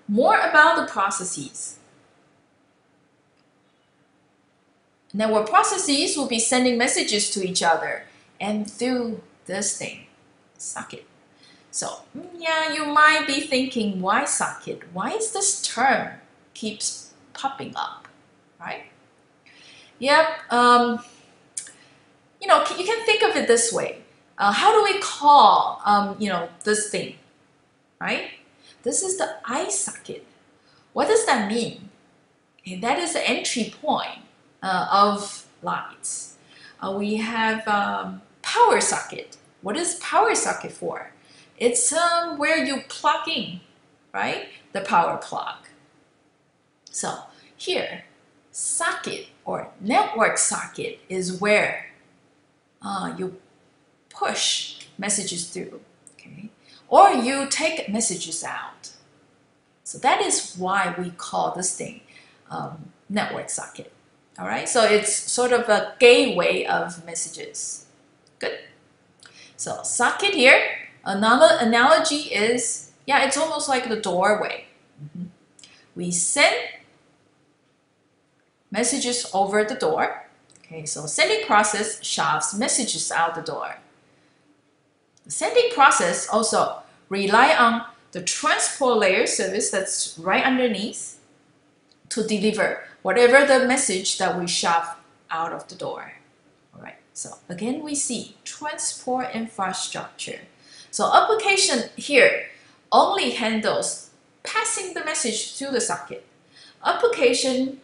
more about the processes. Network processes will be sending messages to each other and through this thing, socket. So yeah, you might be thinking, why socket? Why is this term keeps popping up, right? Yep. You know, you can think of it this way. How do we call, you know, this thing, right? This is the eye socket. What does that mean? Okay, that is the entry point of lights. We have power socket. What is power socket for? It's where you plug in, right? The power plug. So here, socket or network socket is where you push messages through, okay? Or you take messages out. So that is why we call this thing network socket. All right, so it's sort of a gateway of messages. Good. So socket here, another analogy is, yeah, it's almost like the doorway. We send messages over the door. Okay, so sending process shoves messages out the door. The sending process also rely on the transport layer service that's right underneath to deliver whatever the message that we shove out of the door. All right, so again, we see transport infrastructure. So application here only handles passing the message through the socket. Application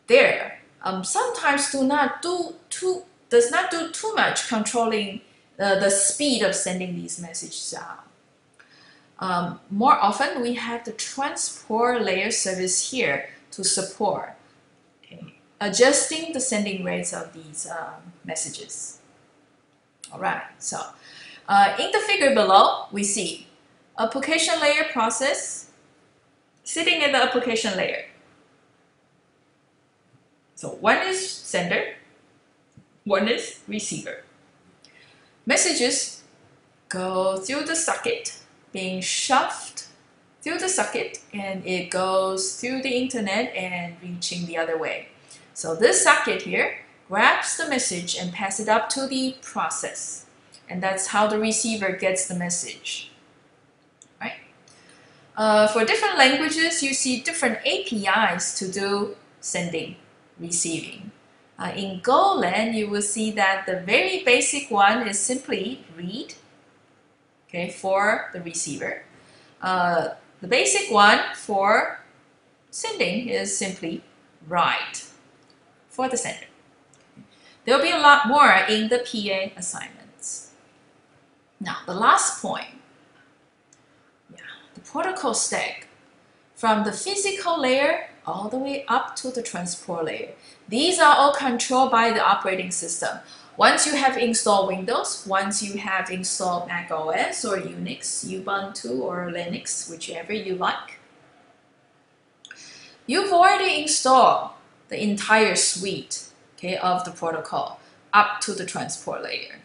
there sometimes does not do too much controlling the speed of sending these messages out. More often, we have the transport layer service here to support adjusting the sending rates of these messages. All right, so in the figure below, we see application layer process sitting in the application layer. So one is sender, one is receiver. Messages go through the socket, being shoved through the socket, and it goes through the internet and reaching the other way. So this socket here grabs the message and passes it up to the process. And that's how the receiver gets the message. Right? For different languages, you see different APIs to do sending, receiving. In Golang, you will see that the very basic one is simply read, okay, for the receiver. The basic one for sending is simply write for the sender. There will be a lot more in the PA assignments. Now, the last point, the protocol stack from the physical layer all the way up to the transport layer. These are all controlled by the operating system. Once you have installed Windows, once you have installed Mac OS or Unix, Ubuntu or Linux, whichever you like, you've already installed the entire suite, okay, of the protocol up to the transport layer.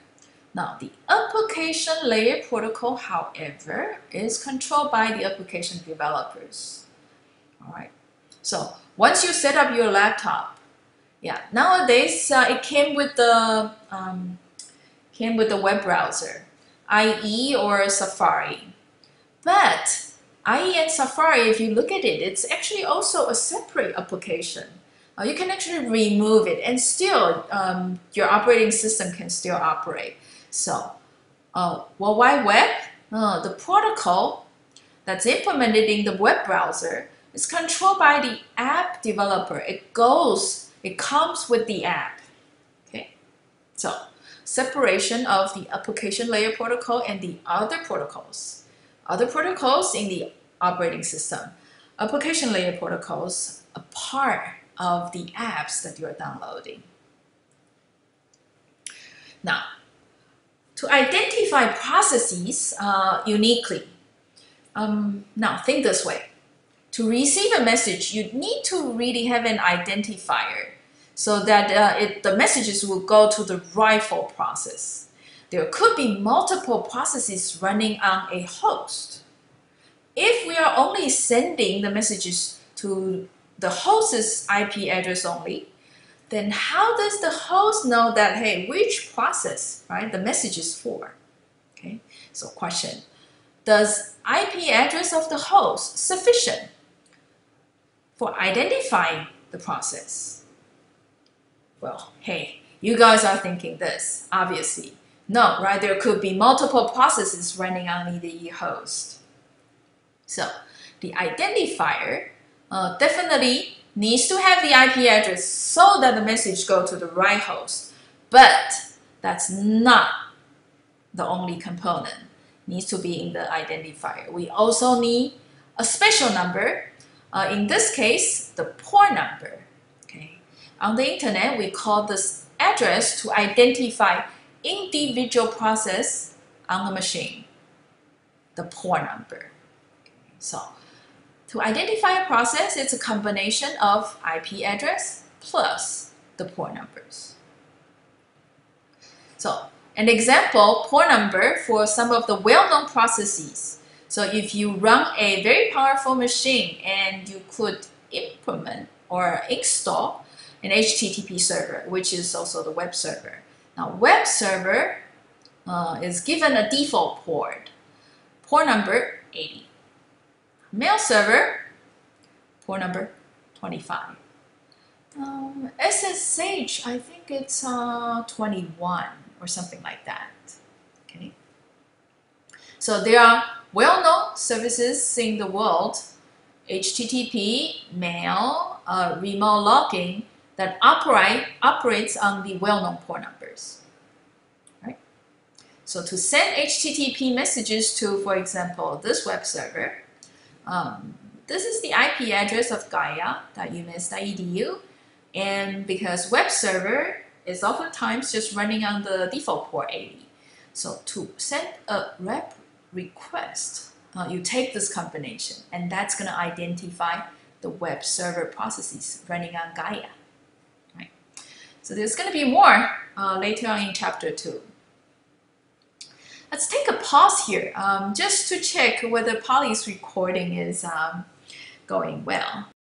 Now, the application layer protocol, however, is controlled by the application developers. All right. So once you set up your laptop, nowadays it came with the web browser, IE or Safari. But IE and Safari, if you look at it, it's actually also a separate application. You can actually remove it, and still your operating system can still operate. So, World Wide Web, the protocol that's implemented in the web browser is controlled by the app developer. It comes with the app. Okay, so separation of the application layer protocol and the other protocols. Other protocols in the operating system. Application layer protocols are part of the apps that you're downloading. Now, to identify processes uniquely, now think this way. To receive a message, you need to really have an identifier so that the messages will go to the rightful process. There could be multiple processes running on a host. If we are only sending the messages to the host's IP address only, then how does the host know that, hey, which process, right, the message is for? Okay, so question, does IP address of the host sufficient for identifying the process? Well, hey, you guys are thinking this, obviously. No, right? There could be multiple processes running on the host. So the identifier definitely needs to have the IP address so that the message goes to the right host. But that's not the only component. It needs to be in the identifier. We also need a special number. In this case, the port number. Okay. On the internet, we call this address to identify individual process on the machine, the port number. Okay. So to identify a process, it's a combination of IP address plus the port numbers. So an example port number for some of the well-known processes. So if you run a very powerful machine and you could implement or install an HTTP server, which is also the web server. Now, web server is given a default port number 80. Mail server, port number 25. SSH, I think it's 21 or something like that. Okay. So there are well-known services in the world, HTTP, mail, remote login, that operates on the well-known port numbers. Right? So to send HTTP messages to, for example, this web server, this is the IP address of gaia.umass.edu, and because web server is oftentimes just running on the default port 80. So to send a rep request, you take this combination, and that's going to identify the web server processes running on Gaia. Right? So there's going to be more later on in chapter 2. Let's take a pause here just to check whether Polly's recording is going well.